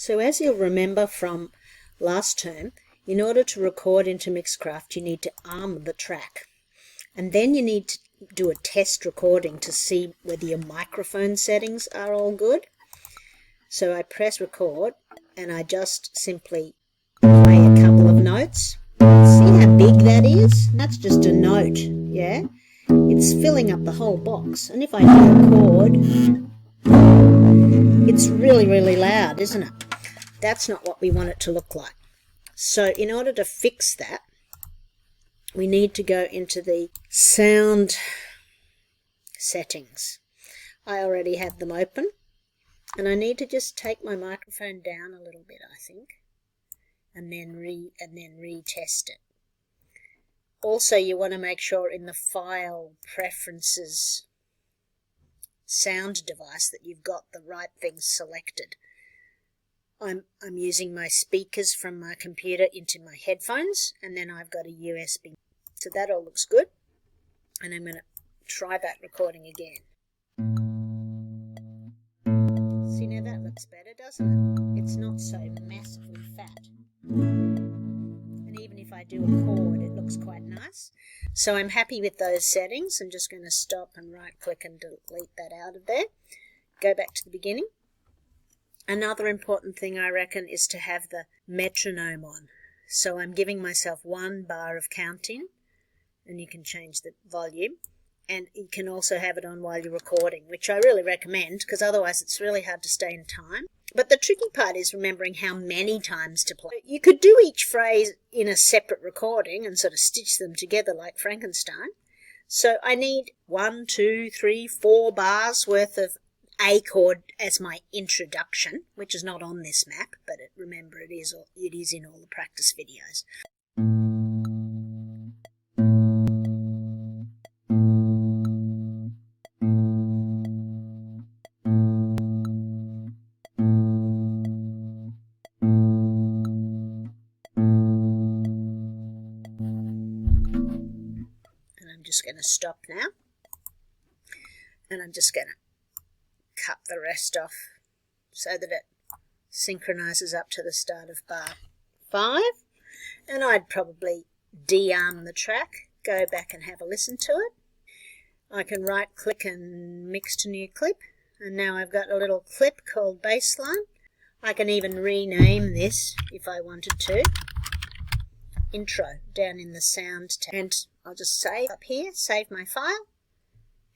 So as you'll remember from last term, in order to record into Mixcraft, you need to arm the track. And then you need to do a test recording to see whether your microphone settings are all good. So I press record and I just simply play a couple of notes. See how big that is? That's just a note, yeah? It's filling up the whole box. And if I do a chord, it's really, really loud, isn't it? That's not what we want it to look like. So in order to fix that, we need to go into the sound settings. I already have them open, and I need to just take my microphone down a little bit, I think, and then retest it. Also, you want to make sure in the file preferences sound device that you've got the right things selected. I'm using my speakers from my computer into my headphones, and then I've got a USB. So that all looks good, and I'm going to try that recording again. See, now that looks better, doesn't it? It's not so massively fat. And even if I do a chord, it looks quite nice. So I'm happy with those settings. I'm just going to stop and right-click and delete that out of there. Go back to the beginning. Another important thing, I reckon, is to have the metronome on. So I'm giving myself 1 bar of counting, and you can change the volume. And you can also have it on while you're recording, which I really recommend, because otherwise it's really hard to stay in time. But the tricky part is remembering how many times to play. You could do each phrase in a separate recording and sort of stitch them together like Frankenstein. So I need 1, 2, 3, 4 bars worth of A chord as my introduction, which is not on this map, but remember it is in all the practice videos. And I'm just going to stop now, and I'm just going to cut the rest off so that it synchronizes up to the start of bar 5. And I'd probably de-arm the track, go back and have a listen to it. I can right click and mix to new clip, and now I've got a little clip called baseline. I can even rename this if I wanted to. Intro down in the sound tab, and I'll just save up here, save my file.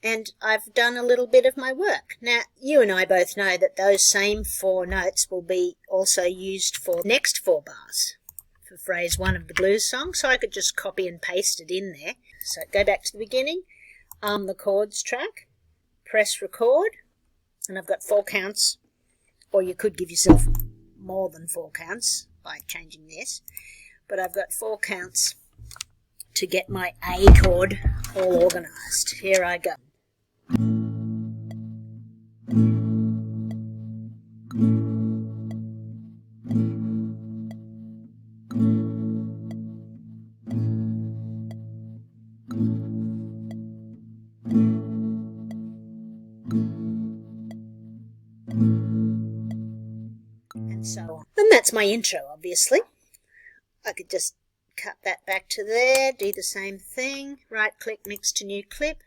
And I've done a little bit of my work. Now, you and I both know that those same 4 notes will be also used for the next 4 bars for phrase 1 of the blues song, so I could just copy and paste it in there. So go back to the beginning, arm the chords track, press record, and I've got 4 counts, or you could give yourself more than 4 counts by changing this, but I've got 4 counts to get my A chord all organised. Here I go. And so on. And that's my intro, obviously. I could just cut that back to there, do the same thing, right click, mix to new clip,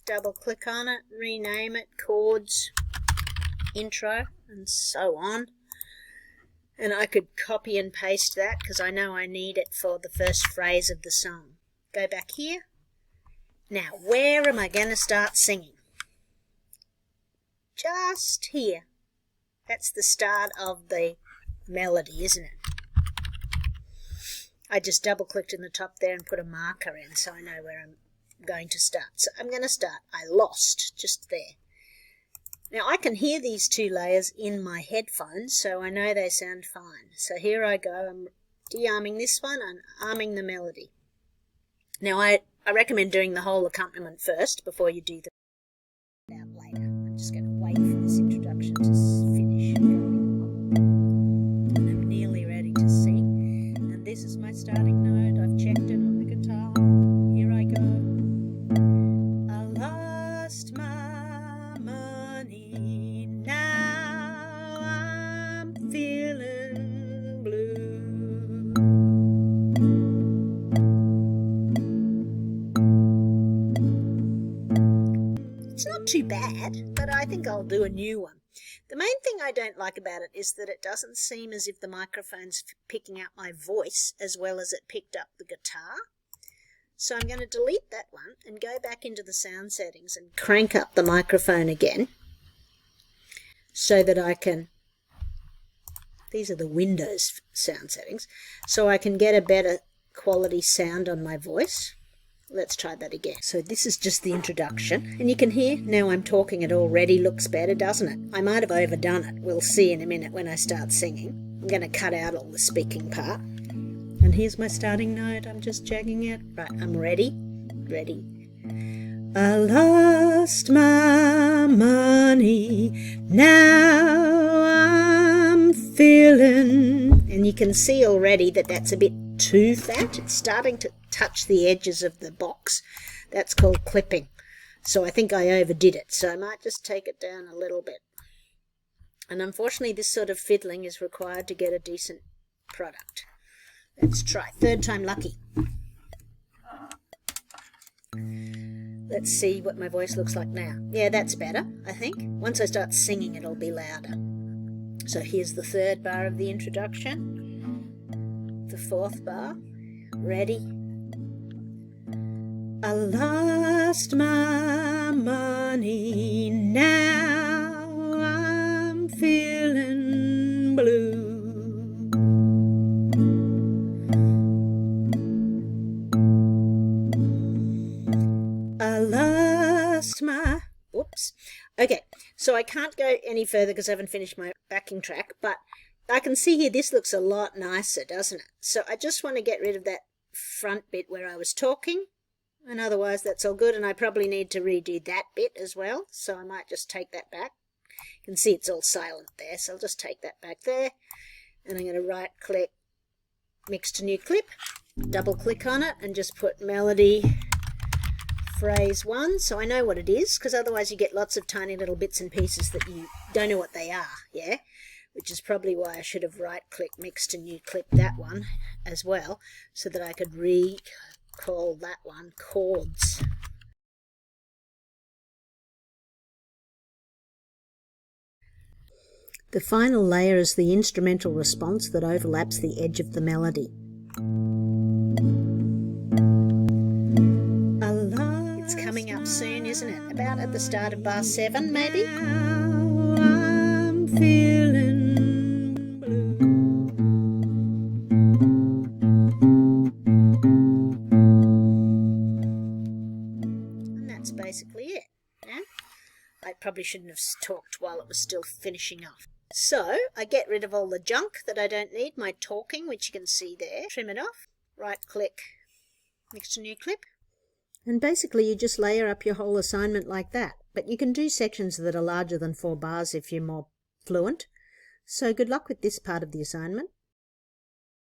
double click on it, rename it, chords, intro, and so on. And I could copy and paste that because I know I need it for the first phrase of the song. Go back here. Now, where am I going to start singing? Just here. That's the start of the melody, isn't it? I just double-clicked in the top there and put a marker in so I know where I'm going to start. So I'm going to start. I lost just there. Now I can hear these 2 layers in my headphones, so I know they sound fine. So here I go. I'm de-arming this one and arming the melody. Now I recommend doing the whole accompaniment first before you do the out later. I'm just going to wait for this introduction to finish going on. And I'm nearly ready to sing. And this is my starting note. I've checked it on the guitar. Here I go. I lost my money. Now I'm feeling not too bad, but I think I'll do a new one. The main thing I don't like about it is that it doesn't seem as if the microphone's picking up my voice as well as it picked up the guitar. So I'm going to delete that one and go back into the sound settings and crank up the microphone again so that I can, these are the Windows sound settings, so I can get a better quality sound on my voice. Let's try that again. So this is just the introduction, and you can hear now I'm talking, it already looks better, doesn't it? I might have overdone it. We'll see in a minute when I start singing. I'm going to cut out all the speaking part. And here's my starting note. I'm just jagging it. Right, I'm ready. Ready. I lost my money, now I'm feeling... And you can see already that that's a bit too fat. It's starting to touch the edges of the box. That's called clipping. So I think I overdid it. So I might just take it down a little bit. And unfortunately this sort of fiddling is required to get a decent product. Let's try. Third time lucky. Let's see what my voice looks like now. Yeah, that's better, I think. Once I start singing, it'll be louder. So here's the third bar of the introduction. The fourth bar. Ready? I lost my money, now I'm feeling blue. I lost my... Whoops. Okay, so I can't go any further because I haven't finished my backing track, but I can see here this looks a lot nicer, doesn't it? So I just want to get rid of that front bit where I was talking, and otherwise that's all good, and I probably need to redo that bit as well, so I might just take that back. You can see it's all silent there, so I'll just take that back there, and I'm going to right click, mix to new clip, double click on it, and just put melody phrase 1, so I know what it is, because otherwise you get lots of tiny little bits and pieces that you don't know what they are, yeah? Which is probably why I should have right-click, mix to new clip that one as well, so that I could recall that one chords. The final layer is the instrumental response that overlaps the edge of the melody. It's coming up soon, isn't it? About at the start of bar 7, maybe? I'm feeling blue. And that's basically it. Yeah? I probably shouldn't have talked while it was still finishing off. So, I get rid of all the junk that I don't need, my talking, which you can see there. Trim it off. Right-click, mix to new clip. And basically you just layer up your whole assignment like that. But you can do sections that are larger than 4 bars if you're more fluent. So good luck with this part of the assignment.